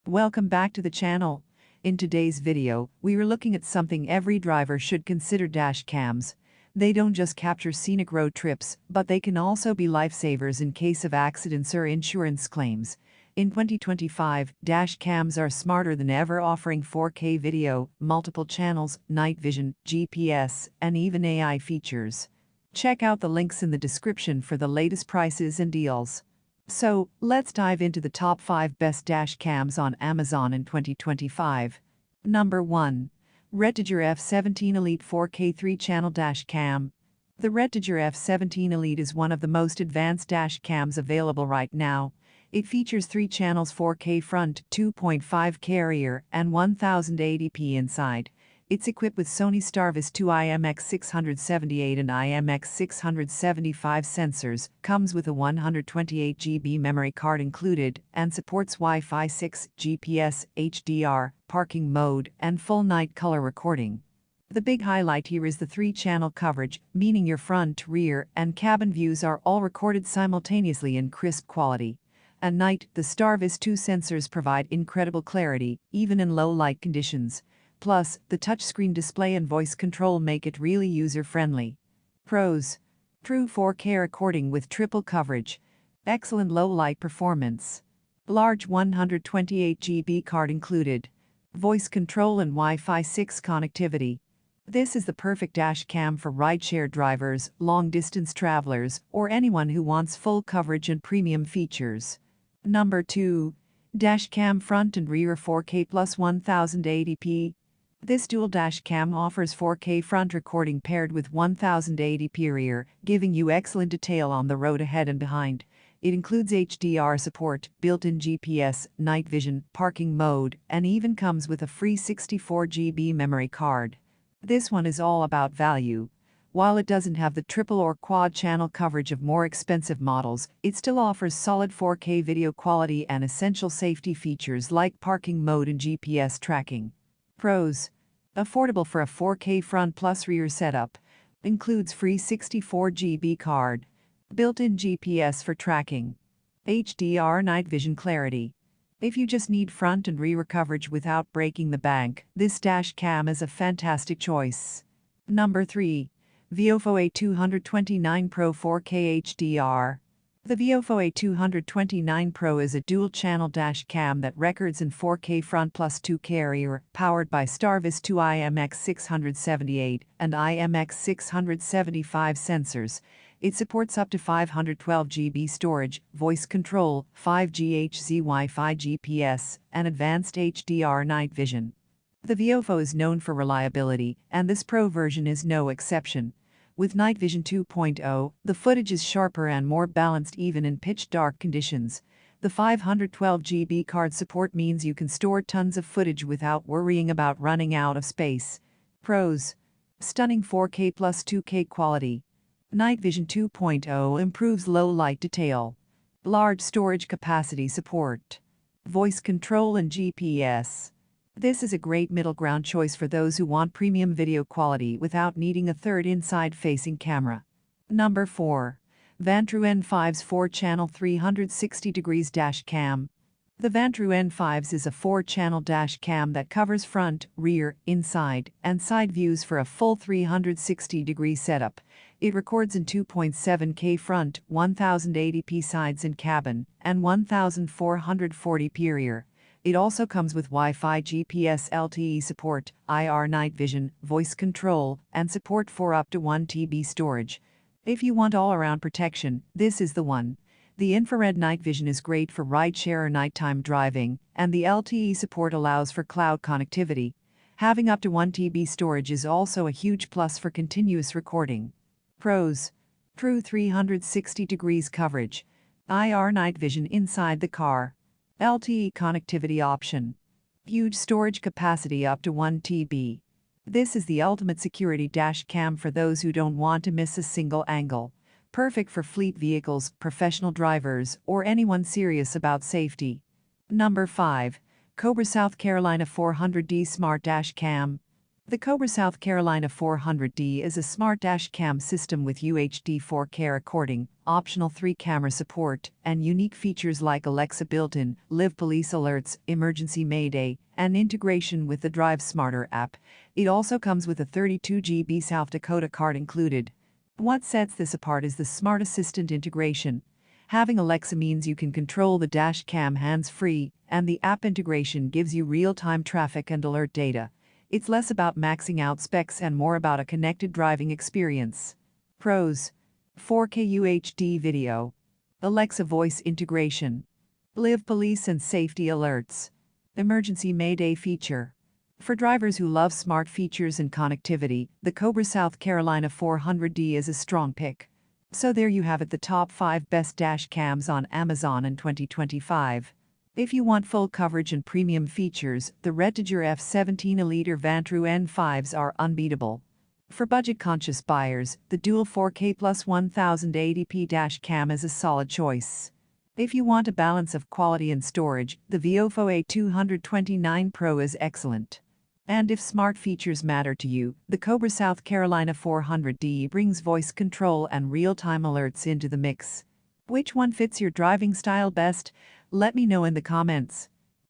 Welcome back to the channel. In today's video, we are looking at something every driver should consider: dash cams. They don't just capture scenic road trips, but they can also be lifesavers in case of accidents or insurance claims. In 2025, dash cams are smarter than ever, offering 4K video, multiple channels, night vision, GPS, and even AI features. Check out the links in the description for the latest prices and deals. So, let's dive into the top 5 best dash cams on Amazon in 2025. Number 1. REDTIGER F17 Elite 4K 3-channel dash cam. The REDTIGER F17 Elite is one of the most advanced dash cams available right now. It features 3 channels, 4K front, 2.5K rear, and 1080p inside. It's equipped with Sony Starvis 2 IMX678 and IMX675 sensors, comes with a 128GB memory card included, and supports Wi-Fi 6, GPS, HDR, parking mode, and full night color recording. The big highlight here is the 3-channel coverage, meaning your front, rear, and cabin views are all recorded simultaneously in crisp quality. At night, the Starvis 2 sensors provide incredible clarity, even in low light conditions. Plus, the touchscreen display and voice control make it really user-friendly. Pros: true 4K recording with triple coverage, excellent low-light performance, large 128GB card included, voice control and Wi-Fi 6 connectivity. This is the perfect dash cam for rideshare drivers, long-distance travelers, or anyone who wants full coverage and premium features. Number 2. Dash cam front and rear 4K plus 1080p. This dual dash cam offers 4K front recording paired with 1080p rear, giving you excellent detail on the road ahead and behind. It includes HDR support, built-in GPS, night vision, parking mode, and even comes with a free 64GB memory card. This one is all about value. While it doesn't have the triple or quad channel coverage of more expensive models, it still offers solid 4K video quality and essential safety features like parking mode and GPS tracking. Pros: affordable for a 4K front plus rear setup. Includes free 64GB card. Built-in GPS for tracking. HDR night vision clarity. If you just need front and rear coverage without breaking the bank, this dash cam is a fantastic choice. Number 3. VIOFO A229 Pro 4K HDR. The VIOFO A229 Pro is a dual-channel dash cam that records in 4K front plus 2K rear, powered by Starvis 2 IMX678 and IMX675 sensors. It supports up to 512GB storage, voice control, 5G HZ Wi-Fi GPS, and advanced HDR night vision. The VIOFO is known for reliability, and this Pro version is no exception. With Night Vision 2.0, the footage is sharper and more balanced even in pitch-dark conditions. The 512GB card support means you can store tons of footage without worrying about running out of space. Pros: stunning 4K plus 2K quality. Night Vision 2.0 improves low-light detail. Large storage capacity support. Voice control and GPS. This is a great middle ground choice for those who want premium video quality without needing a third inside-facing camera. Number 4. Vantrue N5's 4-channel 360 degrees dash cam. The Vantrue N5s is a 4-channel dash cam that covers front, rear, inside, and side views for a full 360-degree setup. It records in 2.7K front, 1080p sides and cabin, and 1440p rear. It also comes with Wi-Fi GPS LTE support, IR night vision, voice control, and support for up to 1 TB storage. If you want all-around protection, this is the one. The infrared night vision is great for rideshare or nighttime driving, and the LTE support allows for cloud connectivity. Having up to 1 TB storage is also a huge plus for continuous recording. Pros: true 360 degrees coverage. IR night vision inside the car. LTE connectivity option. Huge storage capacity up to 1 TB. This is the ultimate security dash cam for those who don't want to miss a single angle. Perfect for fleet vehicles, professional drivers, or anyone serious about safety. Number 5. Cobra South Carolina 400D Smart Dash Cam. The Cobra South Carolina 400D is a smart dash cam system with UHD 4K recording, optional 3-camera support, and unique features like Alexa built-in, live police alerts, emergency mayday, and integration with the Drive Smarter app. It also comes with a 32 GB South Dakota card included. What sets this apart is the Smart Assistant integration. Having Alexa means you can control the dash cam hands-free, and the app integration gives you real-time traffic and alert data. It's less about maxing out specs and more about a connected driving experience. Pros: 4K UHD video, Alexa voice integration, live police and safety alerts, emergency mayday feature. For drivers who love smart features and connectivity, the Cobra South Carolina 400D is a strong pick. So there you have it, the top 5 best dash cams on Amazon in 2025. If you want full coverage and premium features, the REDTIGER F17 Elite or Vantrue N5s are unbeatable. For budget-conscious buyers, the dual 4K plus 1080p dash cam is a solid choice. If you want a balance of quality and storage, the VIOFO A229 Pro is excellent. And if smart features matter to you, the Cobra South Carolina 400D brings voice control and real-time alerts into the mix. Which one fits your driving style best? Let me know in the comments.